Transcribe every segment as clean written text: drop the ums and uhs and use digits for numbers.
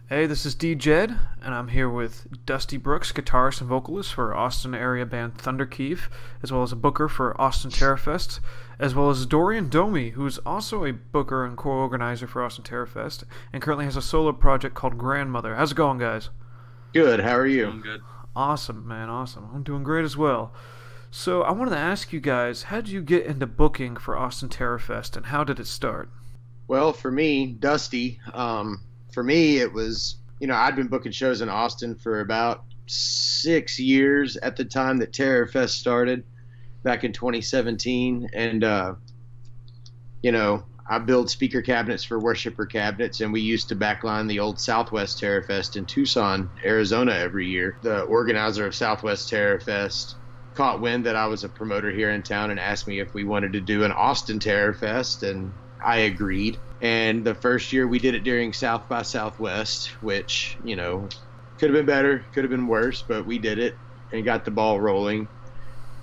Hey, this is D-Jed, and I'm here with Dusty Brooks, guitarist and vocalist for Austin area band Thunderkeef, as well as a booker for Austin Terrorfest, as well as Dorian Domi, who's also a booker and co-organizer for Austin Terrorfest, and currently has a solo project called Grandmother. How's it going, guys? Good. How are you? Doing good. Awesome, man, awesome. I'm doing great as well. So I wanted to ask you guys, how did you get into booking for Austin Terrorfest, and how did it start? Well, for me, Dusty, for me, it was, I'd been booking shows in Austin for about 6 years at the time that Terror Fest started back in 2017. And, I build speaker cabinets for worshiper cabinets, and we used to backline the old Southwest Terror Fest in Tucson, Arizona every year. The organizer of Southwest Terror Fest caught wind that I was a promoter here in town and asked me if we wanted to do an Austin Terror Fest, and I agreed. And the first year we did it during South by Southwest, which, could have been better, could have been worse, but we did it and got the ball rolling.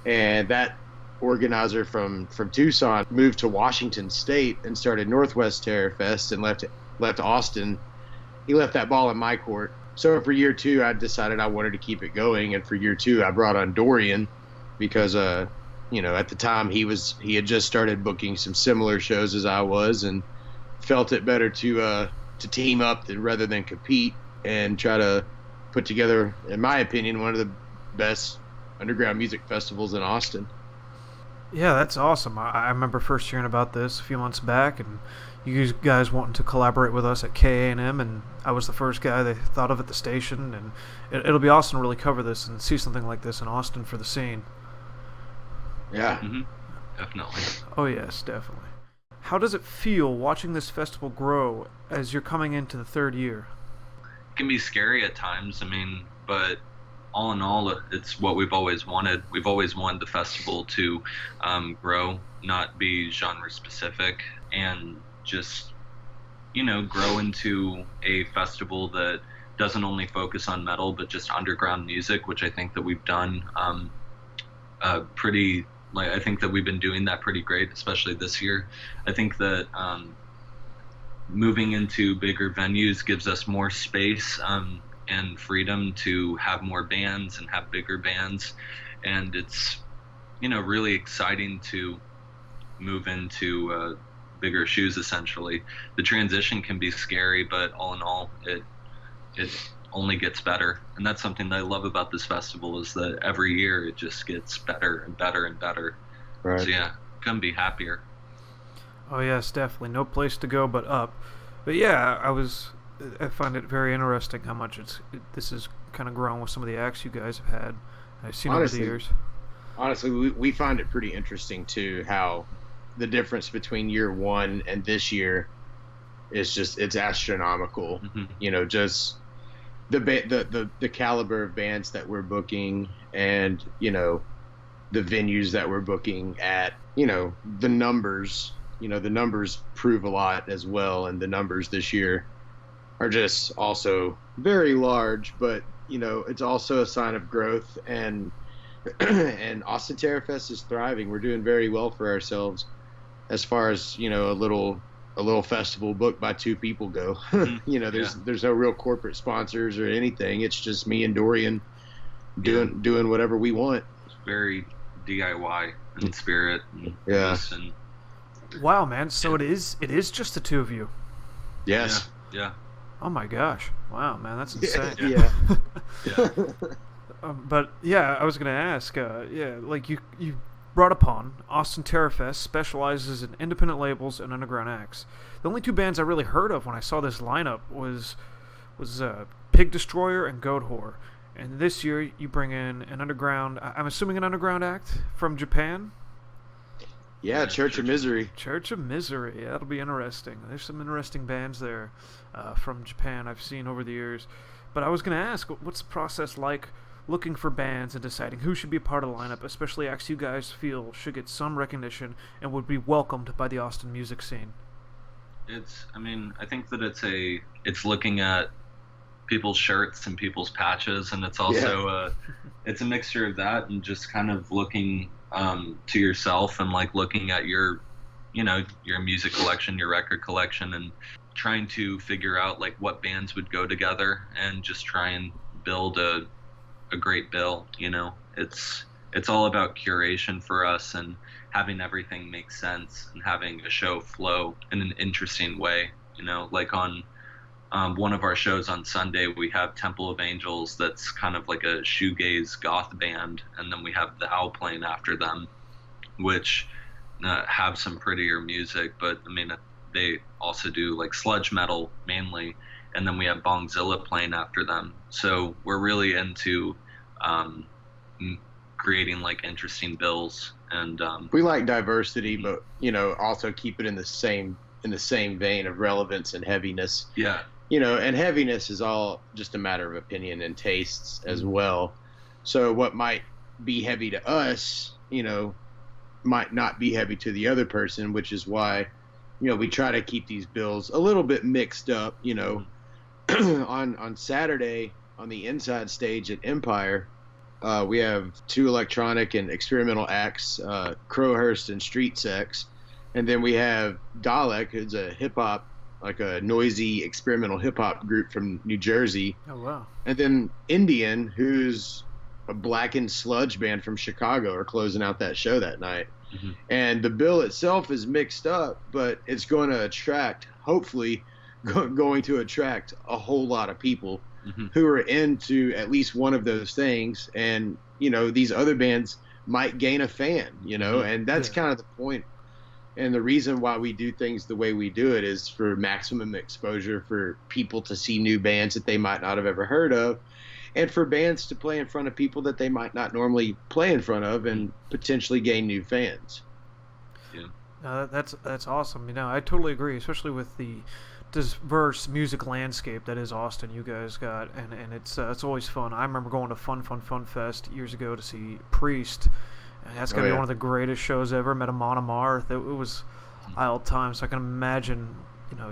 And that organizer from Tucson moved to Washington State and started Northwest Terror Fest and left Austin. He left that ball in my court. So for year two, I decided I wanted to keep it going. And for year two, I brought on Dorian because, at the time he had just started booking some similar shows as I was, and felt it better to team up rather than compete and try to put together, in my opinion, one of the best underground music festivals in Austin. Yeah, that's awesome. I remember first hearing about this a few months back, and you guys wanting to collaborate with us at KANM, and I was the first guy they thought of at the station, and it'll be awesome to really cover this and see something like this in Austin for the scene. Yeah. Definitely. Oh yes, definitely. How does it feel watching this festival grow as you're coming into the third year? It can be scary at times, but all in all, it's what we've always wanted. We've always wanted the festival to grow, not be genre specific, and just, grow into a festival that doesn't only focus on metal, but just underground music, which I think that we've done I think that we've been doing that pretty great, especially this year. I think that moving into bigger venues gives us more space and freedom to have more bands and have bigger bands. And it's, really exciting to move into bigger shoes, essentially. The transition can be scary, but all in all, it only gets better. And that's something that I love about this festival, is that every year it just gets better and better and better. Right. So yeah, couldn't be happier. Oh yes, definitely. No place to go but up. But yeah, I find it very interesting how much this has kind of grown with some of the acts you guys have had. I've seen over the years. Honestly, we find it pretty interesting too, how the difference between year one and this year is it's astronomical. Just the caliber of bands that we're booking, and the venues that we're booking at, the numbers prove a lot as well. And the numbers this year are just also very large, but it's also a sign of growth. And and Austin Terror Fest is thriving. We're doing very well for ourselves as far as a little festival booked by two people go. There's no real corporate sponsors or anything. It's just me and Dorian doing whatever we want. It's very DIY in spirit. Yeah. And Wow, man. So it is just the two of you. Yes. yeah. Oh my gosh. Wow, man, that's insane. Yeah. Yeah. But yeah, I was gonna ask. Like you brought upon Austin Terrorfest specializes in independent labels and underground acts. The only two bands I really heard of when I saw this lineup was Pig Destroyer and Goat Whore. And this year you bring in an underground. I'm assuming an underground act from Japan. Yeah, Church of Misery. Church of Misery. Yeah, that'll be interesting. There's some interesting bands there from Japan I've seen over the years. But I was going to ask, what's the process like looking for bands and deciding who should be a part of the lineup, especially acts you guys feel should get some recognition and would be welcomed by the Austin music scene? I think that it's looking at people's shirts and people's patches, and it's also it's a mixture of that and just kind of looking to yourself and like looking at your music collection, your record collection, and trying to figure out like what bands would go together and just try and build a great bill. It's all about curation for us and having everything make sense and having a show flow in an interesting way. Like on one of our shows on Sunday, we have Temple of Angels, that's kind of like a shoegaze goth band, and then we have the Owl playing after them, which have some prettier music, but I mean they also do like sludge metal mainly, and then we have Bongzilla playing after them. So we're really into creating like interesting bills, and we like diversity, but also keep it in the same vein of relevance and heaviness. Yeah. And heaviness is all just a matter of opinion and tastes as well. So what might be heavy to us, might not be heavy to the other person, which is why, we try to keep these bills a little bit mixed up. On Saturday on the inside stage at Empire, we have 2 electronic and experimental acts, Crowhurst and Street Sex, and then we have Dalek, who's a hip hop, like a noisy experimental hip hop group from New Jersey. Oh wow! And then Indian, who's a blackened sludge band from Chicago, are closing out that show that night. Mm-hmm. And the bill itself is mixed up, but it's going to attract, hopefully, going to attract a whole lot of people who are into at least one of those things. And these other bands might gain a fan. And that's kind of the point. And the reason why we do things the way we do it is for maximum exposure, for people to see new bands that they might not have ever heard of, and for bands to play in front of people that they might not normally play in front of and potentially gain new fans. Yeah. That's awesome. I totally agree, especially with the diverse music landscape that is Austin you guys got, and it's always fun. I remember going to Fun Fest years ago to see Priest. And that's going to be one of the greatest shows ever. Met him on Amarth. It was all time. So I can imagine,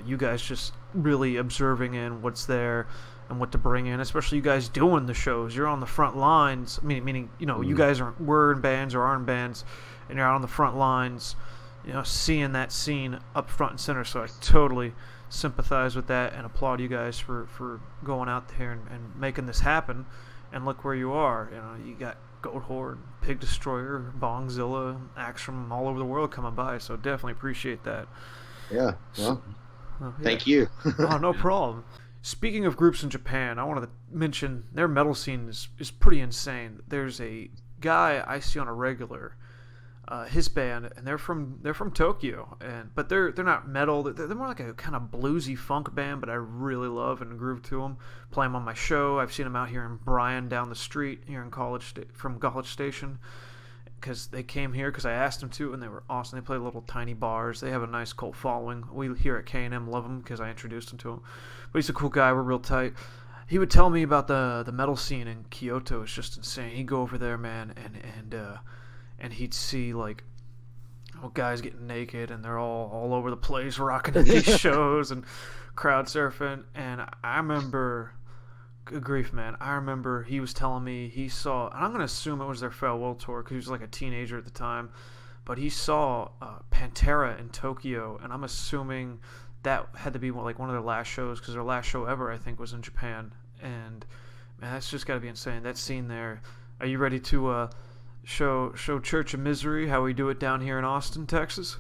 you guys just really observing in what's there and what to bring in, especially you guys doing the shows. You're on the front lines, meaning you guys were in bands or are in bands, and you're out on the front lines, seeing that scene up front and center. So I totally sympathize with that and applaud you guys for going out there and making this happen. And look where you are. You got Goat Horde, Pig Destroyer, Bongzilla, acts from all over the world coming by, so definitely appreciate that. Yeah, well, thank you. Oh, no problem. Speaking of groups in Japan, I wanted to mention their metal scene is pretty insane. There's a guy I see on a regular, his band, and they're from Tokyo, but they're not metal. They're more like a kind of bluesy funk band, but I really love and groove to them. Play them on my show. I've seen them out here in Bryan down the street here in from College Station, because they came here because I asked them to, and they were awesome. They play little tiny bars. They have a nice cult following. We here at KANM love him because I introduced him to him. But he's a cool guy. We're real tight. He would tell me about the metal scene in Kyoto. It's just insane. He'd go over there, man, and he'd see like guys getting naked, and they're all over the place rocking at these shows and crowd surfing. And I remember, good grief, man, I remember he was telling me he saw, and I'm going to assume it was their farewell tour because he was like a teenager at the time, but he saw Pantera in Tokyo, and I'm assuming that had to be like one of their last shows, because their last show ever, I think, was in Japan. And man, that's just got to be insane, that scene there. Are you ready to show Church of Misery how we do it down here in Austin, Texas?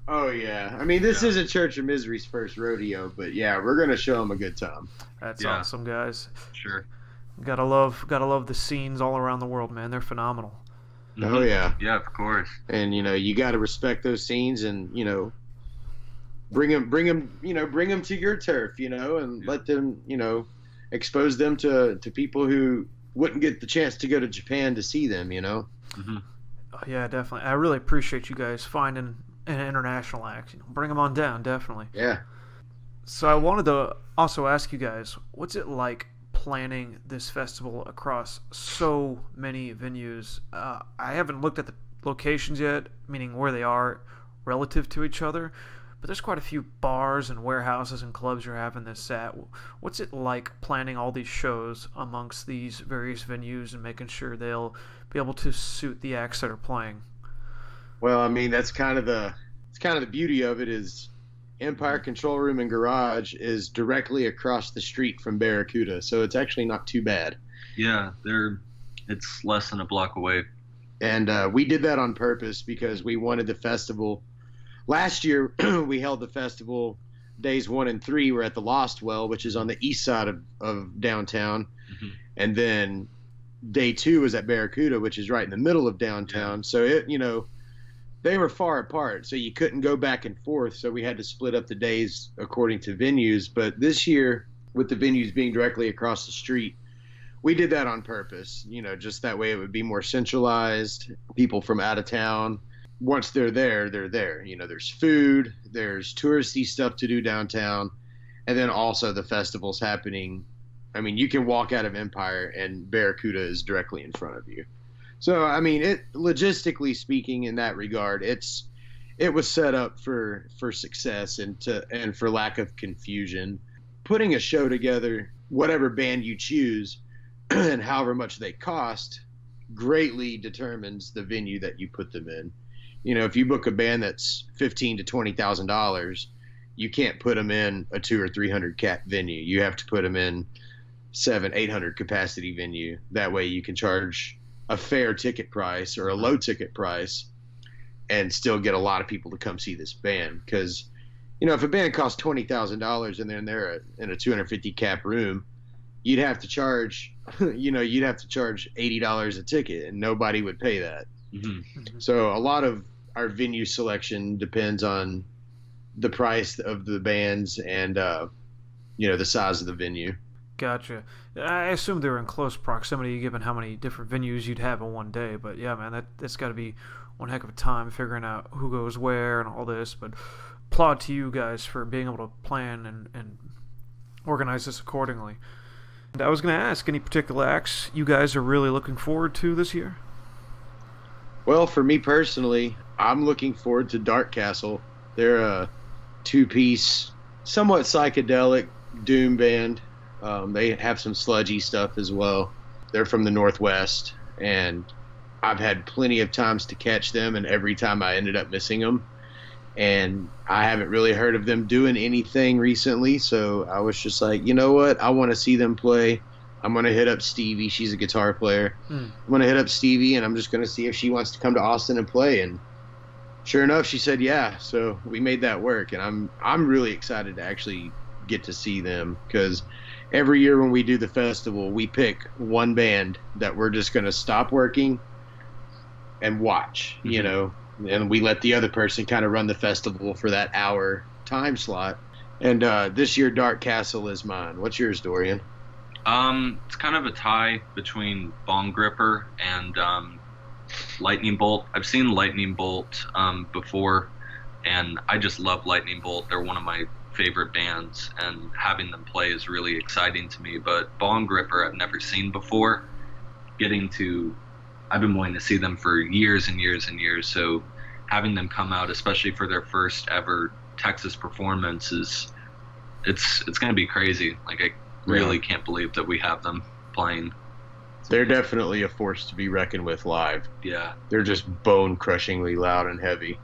Oh yeah, I mean this isn't Church of Misery's first rodeo, but yeah, we're gonna show them a good time. That's awesome, guys. Sure. Gotta love the scenes all around the world, man. They're phenomenal. Oh yeah. Yeah, of course. And you got to respect those scenes, and bring them to your turf, and let them, expose them to people who wouldn't get the chance to go to Japan to see them, Oh, yeah, definitely. I really appreciate you guys finding an international act. Bring them on down, definitely. Yeah. So I wanted to also ask you guys, what's it like planning this festival across so many venues? I haven't looked at the locations yet, meaning where they are relative to each other, but there's quite a few bars and warehouses and clubs you're having this at. What's it like planning all these shows amongst these various venues and making sure they'll be able to suit the acts that are playing? Well, I mean, that's kind of the beauty of it is, Empire Control Room and Garage is directly across the street from Barracuda, so it's actually not too bad. Yeah, it's less than a block away. And we did that on purpose because we wanted the festival. Last year, we held the festival. Days 1 and 3 were at the Lost Well, which is on the east side of downtown. Mm-hmm. And then day 2 was at Barracuda, which is right in the middle of downtown. Yeah. So, they were far apart, so you couldn't go back and forth. So we had to split up the days according to venues. But this year, with the venues being directly across the street, we did that on purpose, just that way it would be more centralized. People from out of town, once they're there, they're there. There's food, there's touristy stuff to do downtown, and then also the festivals happening. I mean, you can walk out of Empire and Barracuda is directly in front of you. So, I mean, logistically speaking, in that regard, it was set up for success and for lack of confusion. Putting a show together, whatever band you choose, and however much they cost, greatly determines the venue that you put them in. If you book a band that's $15,000 to $20,000, you can't put them in a 200 or 300 cap venue. You have to put them in 700-800 capacity venue. That way you can charge a fair ticket price or a low ticket price and still get a lot of people to come see this band. Because if a band costs $20,000 and then they're in a 250 cap room, you'd have to charge $80 a ticket, and nobody would pay that. Mm-hmm. So a lot of our venue selection depends on the price of the bands and the size of the venue. Gotcha. I assume they were in close proximity given how many different venues you'd have in one day. But yeah, man, that's got to be one heck of a time figuring out who goes where and all this. But applaud to you guys for being able to plan and organize this accordingly. And I was going to ask, any particular acts you guys are really looking forward to this year? Well, for me personally, I'm looking forward to Dark Castle. They're a 2-piece, somewhat psychedelic doom band. They have some sludgy stuff as well. They're from the Northwest, and I've had plenty of times to catch them, and every time I ended up missing them. And I haven't really heard of them doing anything recently, so I was just like, you know what? I want to see them play. I'm going to hit up Stevie. She's a guitar player. I'm going to hit up Stevie, and I'm just going to see if she wants to come to Austin and play. And sure enough, she said yeah, so we made that work. And I'm really excited to actually get to see them, because every year when we do the festival, we pick one band that we're just going to stop working and watch, and we let the other person kind of run the festival for that hour time slot. And this year, Dark Castle is mine. What's yours, Dorian? It's kind of a tie between Bong Gripper and Lightning Bolt. I've seen Lightning Bolt before, and I just love Lightning Bolt. They're one of my favorite bands, and having them play is really exciting to me. But Bong Gripper I've never seen before. I've been wanting to see them for years and years and years, so having them come out, especially for their first ever Texas performance, it's going to be crazy. Like, I really can't believe that we have them playing. They're definitely a force to be reckoned with live. Yeah. They're just bone-crushingly loud and heavy.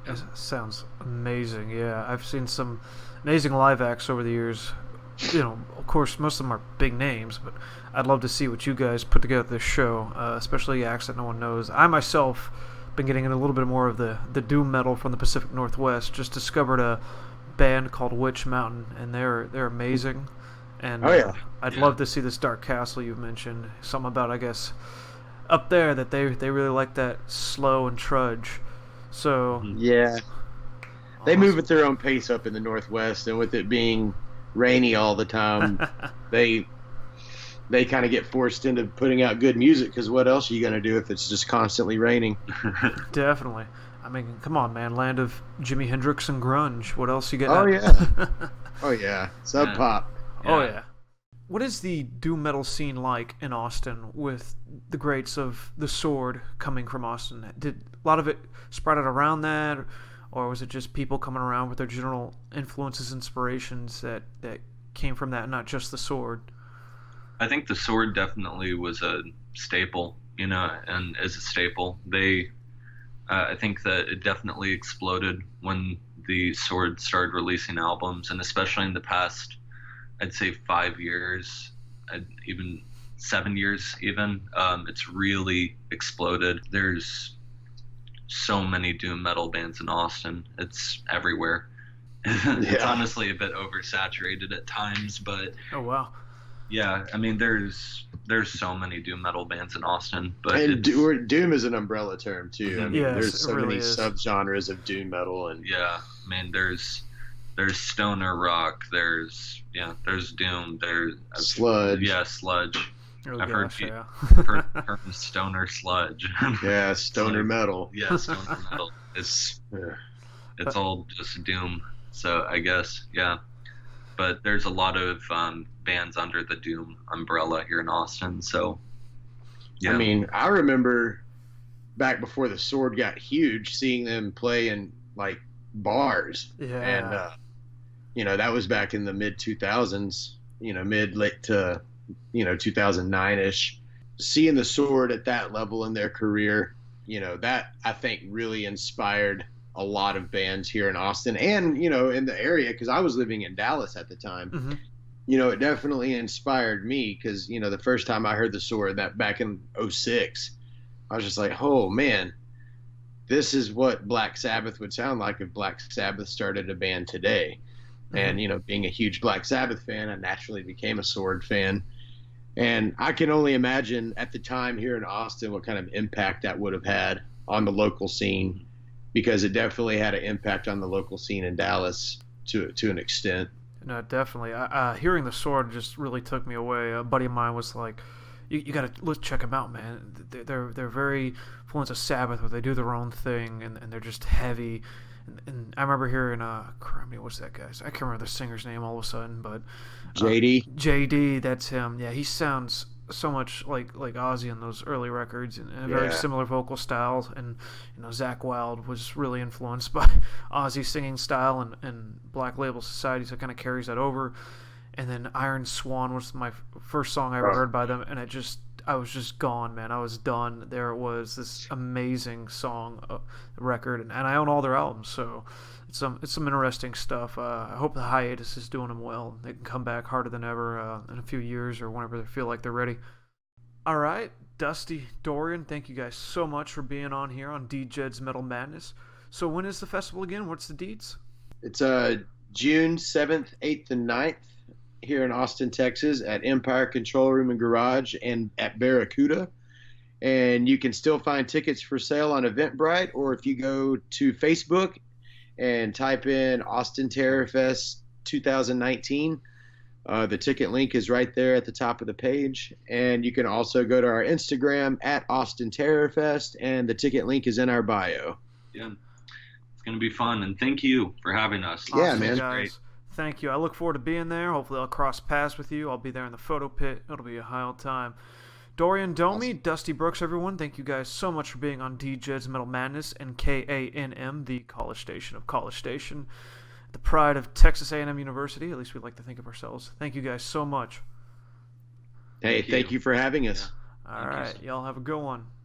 That sounds amazing. Yeah, I've seen some amazing live acts over the years. Of course, most of them are big names, but I'd love to see what you guys put together this show, especially acts that no one knows. I myself been getting in a little bit more of the doom metal from the Pacific Northwest. Just discovered a band called Witch Mountain, and they're amazing. And I'd love to see this Dark Castle you've mentioned. Something about, I guess, up there that they really like that slow and trudge. So yeah, they move at their own pace up in the Northwest, and with it being rainy all the time, they kind of get forced into putting out good music, because what else are you going to do if it's just constantly raining? Definitely. I mean, come on, man. Land of Jimi Hendrix and grunge. What else you get? Oh, yeah. Oh, yeah. Sub Pop. Yeah. Oh, yeah. What is the doom metal scene like in Austin with the greats of The Sword coming from Austin? Did a lot of it spread out around that, or was it just people coming around with their general influences, inspirations that came from that, not just The Sword? I think The Sword definitely was a staple, and is a staple. I think that it definitely exploded when the Sword started releasing albums, and especially in the past, I'd say 5 years, even 7 years, even, it's really exploded. There's so many doom metal bands in Austin. It's everywhere. It's honestly a bit oversaturated at times, but oh wow, yeah, I mean, there's so many doom metal bands in Austin, but and doom is an umbrella term too. I mean, yes, there's so really many is. subgenres of doom metal, and yeah, I mean, there's stoner rock, there's doom, there's sludge. Yeah, sludge. Oh I've gosh, heard yeah. heard the term stoner sludge. Yeah, stoner metal. Yeah, stoner metal. It's all just doom. So I guess, yeah. But there's a lot of bands under the doom umbrella here in Austin. So yeah. I mean, I remember back before the Sword got huge, seeing them play in like bars. Yeah. And that was back in the mid 2000s. Mid late to 2009ish. Seeing the Sword at that level in their career, that I think really inspired a lot of bands here in Austin and in the area, because I was living in Dallas at the time. Mm-hmm. It definitely inspired me, because the first time I heard the Sword, that back in 06, I was just like, oh man, this is what Black Sabbath would sound like if Black Sabbath started a band today. Mm-hmm. And being a huge Black Sabbath fan, I naturally became a Sword fan. And I can only imagine at the time here in Austin what kind of impact that would have had on the local scene, because it definitely had an impact on the local scene in Dallas to an extent. No, definitely. Hearing the Sword just really took me away. A buddy of mine was like, "You gotta let's check them out, man. They're very influenced of Sabbath, but they do their own thing, and they're just heavy." And I remember hearing, what's that guy's? I can't remember the singer's name all of a sudden, but JD, that's him. Yeah, he sounds so much like Ozzy in those early records, and a very similar vocal style. And Zakk Wylde was really influenced by Ozzy's singing style and Black Label Society, so it kind of carries that over. And then Iron Swan was my first song I ever heard by them, and I was just gone, man. I was done. There it was, this amazing song, record, and I own all their albums, so it's some interesting stuff. I hope the hiatus is doing them well. They can come back harder than ever in a few years or whenever they feel like they're ready. All right, Dusty, Dorian, thank you guys so much for being on here on D-Jed's Metal Madness. So when is the festival again? What's the deets? It's June 7th, 8th, and 9th here in Austin, Texas at Empire Control Room and Garage and at Barracuda. And you can still find tickets for sale on Eventbrite, or if you go to Facebook and type in Austin Terror Fest 2019, the ticket link is right there at the top of the page. And you can also go to our Instagram at Austin Terror Fest, and the ticket link is in our bio. Yeah, it's going to be fun, and thank you for having us. Yeah, Awesome, man. guys. Great. Thank you. I look forward to being there. Hopefully I'll cross paths with you. I'll be there in the photo pit. It'll be a high old time. Dorian, Domi, Awesome. Dusty Brooks, everyone, thank you guys so much for being on D-Jed's Metal Madness and KANM, the college station of College Station, the pride of Texas A&M University. At least we like to think of ourselves. Thank you guys so much. Hey, thank you for having us. All right. Y'all have a good one.